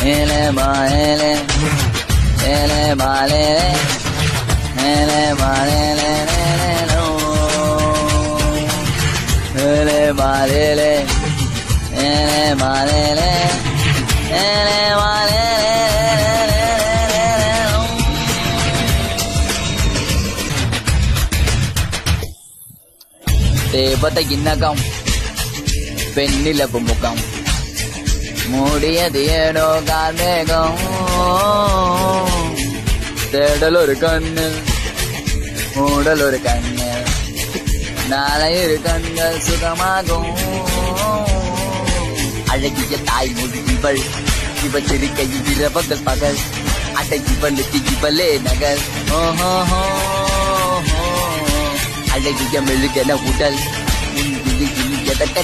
ஏலே மாலே ஏலே மாலே ஏலே மாலே ஏலே மாலே ஏலே மாலே ஏலே மாலே தேவதையின் நகம் பெண்ணிலவு முகம் மூடியது ஏனோ கார்மேகம் தேடல் ஒரு கண்ணு மூடல் ஒரு கண்ணு நாளை இரு கண்கள் சுகமாகும் அழகிய தாய் மொழி இவள் இவள் சிரிக்கையில் இரவங்கள் பகல் அட்டை இவளுக்கு இவளே நகல் ஓஹோ அழகிய மெழுகென உடல் எதற்க